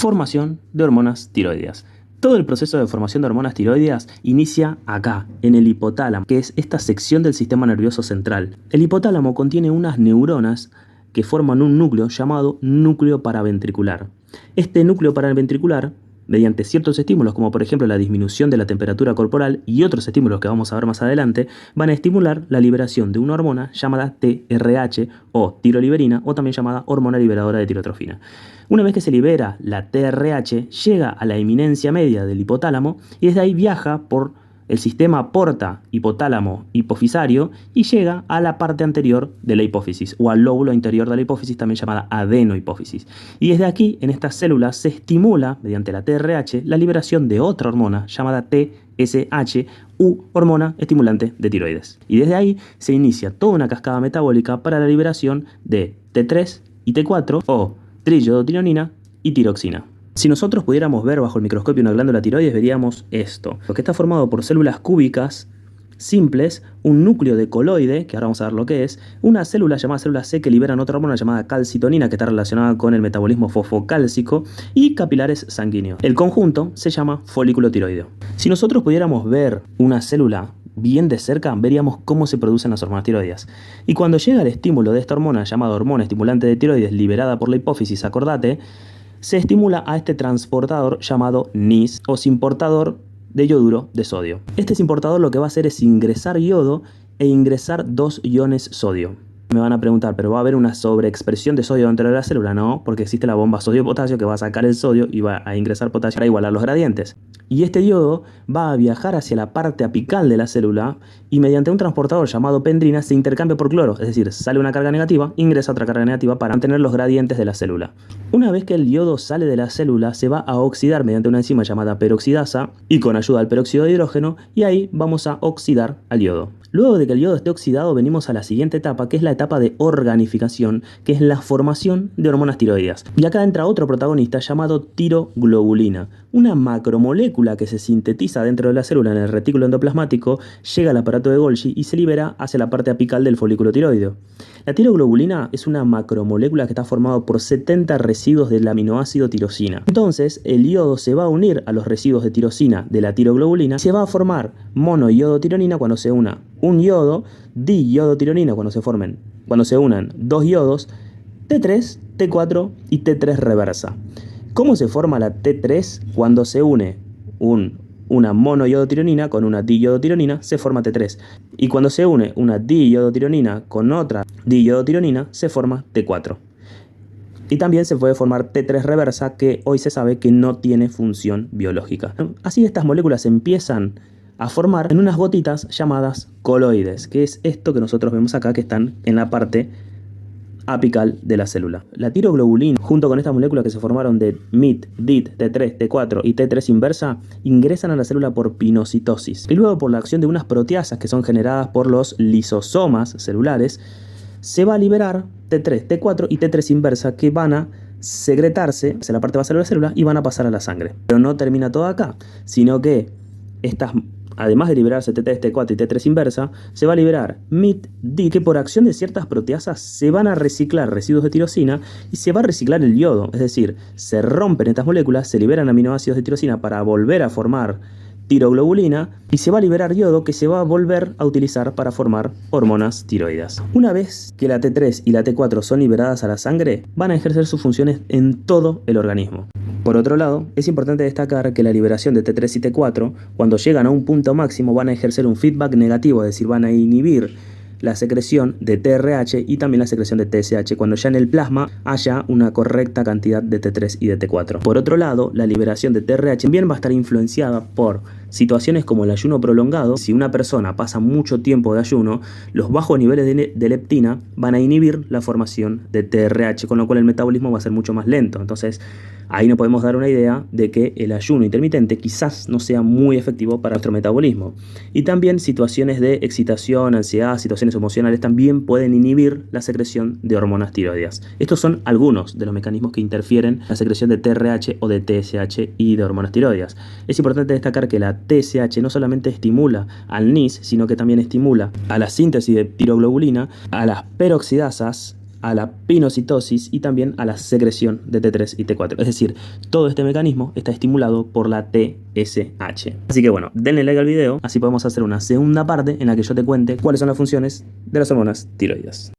formación de hormonas tiroideas. Todo el proceso de formación de hormonas tiroideas inicia acá, en el hipotálamo, que es esta sección del sistema nervioso central. El hipotálamo contiene unas neuronas que forman un núcleo llamado núcleo paraventricular. Este núcleo paraventricular, mediante ciertos estímulos, como por ejemplo la disminución de la temperatura corporal y otros estímulos que vamos a ver más adelante, van a estimular la liberación de una hormona llamada TRH o tiroliberina, o también llamada hormona liberadora de tirotrofina. Una vez que se libera la TRH, llega a la eminencia media del hipotálamo y desde ahí viaja por el sistema porta hipotálamo hipofisario y llega a la parte anterior de la hipófisis o al lóbulo interior de la hipófisis, también llamada adenohipófisis. Y desde aquí, en estas células, se estimula mediante la TRH la liberación de otra hormona llamada TSH u hormona estimulante de tiroides. Y desde ahí se inicia toda una cascada metabólica para la liberación de T3 y T4 o triiodotironina y tiroxina. Si nosotros pudiéramos ver bajo el microscopio una glándula tiroides, veríamos esto, que está formado por células cúbicas simples, un núcleo de coloide, que ahora vamos a ver lo que es, una célula llamada célula C que liberan otra hormona llamada calcitonina, que está relacionada con el metabolismo fosfocálcico, y capilares sanguíneos. El conjunto se llama folículo tiroideo. Si nosotros pudiéramos ver una célula bien de cerca, veríamos cómo se producen las hormonas tiroideas. Y cuando llega el estímulo de esta hormona, llamada hormona estimulante de tiroides, liberada por la hipófisis, acordate, se estimula a este transportador llamado NIS o simportador de yoduro de sodio. Este simportador lo que va a hacer es ingresar yodo e ingresar 2 iones sodio. Me van a preguntar, ¿pero va a haber una sobreexpresión de sodio dentro de la célula? No, porque existe la bomba sodio-potasio que va a sacar el sodio y va a ingresar potasio para igualar los gradientes. Y este yodo va a viajar hacia la parte apical de la célula y mediante un transportador llamado pendrina se intercambia por cloro, es decir, sale una carga negativa, ingresa otra carga negativa para mantener los gradientes de la célula. Una vez que el yodo sale de la célula, se va a oxidar mediante una enzima llamada peroxidasa y con ayuda del peróxido de hidrógeno, y ahí vamos a oxidar al yodo. Luego de que el yodo esté oxidado, venimos a la siguiente etapa, que es la etapa de organificación, que es la formación de hormonas tiroideas. Y acá entra otro protagonista llamado tiroglobulina, una macromolécula que se sintetiza dentro de la célula en el retículo endoplasmático, llega al aparato de Golgi y se libera hacia la parte apical del folículo tiroideo. La tiroglobulina es una macromolécula que está formada por 70 residuos del aminoácido tirosina. Entonces, el yodo se va a unir a los residuos de tirosina de la tiroglobulina y se va a formar monoiodotironina cuando se una un yodo, diiodotironina cuando se unan 2 yodos, T3, T4 y T3 reversa. ¿Cómo se forma la T3 cuando se une una monoiodotironina con una diiodotironina? Se forma T3. Y cuando se une una diiodotironina con otra diiodotironina, se forma T4. Y también se puede formar T3 reversa, que hoy se sabe que no tiene función biológica. Así estas moléculas empiezan a formar en unas gotitas llamadas coloides, que es esto que nosotros vemos acá, que están en la parte apical de la célula. La tiroglobulina, junto con estas moléculas que se formaron de MIT, DIT, T3, T4 y T3 inversa, ingresan a la célula por pinocitosis. Y luego, por la acción de unas proteasas que son generadas por los lisosomas celulares, se va a liberar T3, T4 y T3 inversa, que van a secretarse hacia la parte basal de la célula y van a pasar a la sangre. Pero no termina todo acá, sino que estas, además de liberarse T3, T4 y T3 inversa, se va a liberar MIT, DIT, que por acción de ciertas proteasas se van a reciclar residuos de tirosina y se va a reciclar el yodo. Es decir, se rompen estas moléculas, se liberan aminoácidos de tirosina para volver a formar tiroglobulina y se va a liberar yodo, que se va a volver a utilizar para formar hormonas tiroideas. Una vez que la T3 y la T4 son liberadas a la sangre, van a ejercer sus funciones en todo el organismo. Por otro lado, es importante destacar que la liberación de T3 y T4, cuando llegan a un punto máximo, van a ejercer un feedback negativo, es decir, van a inhibir la secreción de TRH y también la secreción de TSH cuando ya en el plasma haya una correcta cantidad de T3 y de T4. Por otro lado, la liberación de TRH también va a estar influenciada por situaciones como el ayuno prolongado. Si una persona pasa mucho tiempo de ayuno, los bajos niveles de leptina van a inhibir la formación de TRH, con lo cual el metabolismo va a ser mucho más lento. Entonces, ahí nos podemos dar una idea de que el ayuno intermitente quizás no sea muy efectivo para nuestro metabolismo. Y también situaciones de excitación, ansiedad, situaciones emocionales también pueden inhibir la secreción de hormonas tiroideas. Estos son algunos de los mecanismos que interfieren en la secreción de TRH o de TSH y de hormonas tiroideas. Es importante destacar que la TSH no solamente estimula al NIS, sino que también estimula a la síntesis de tiroglobulina, a las peroxidasas, a la pinocitosis y también a la secreción de T3 y T4. Es decir, todo este mecanismo está estimulado por la TSH. Así que bueno, denle like al video, así podemos hacer una segunda parte en la que yo te cuente cuáles son las funciones de las hormonas tiroides.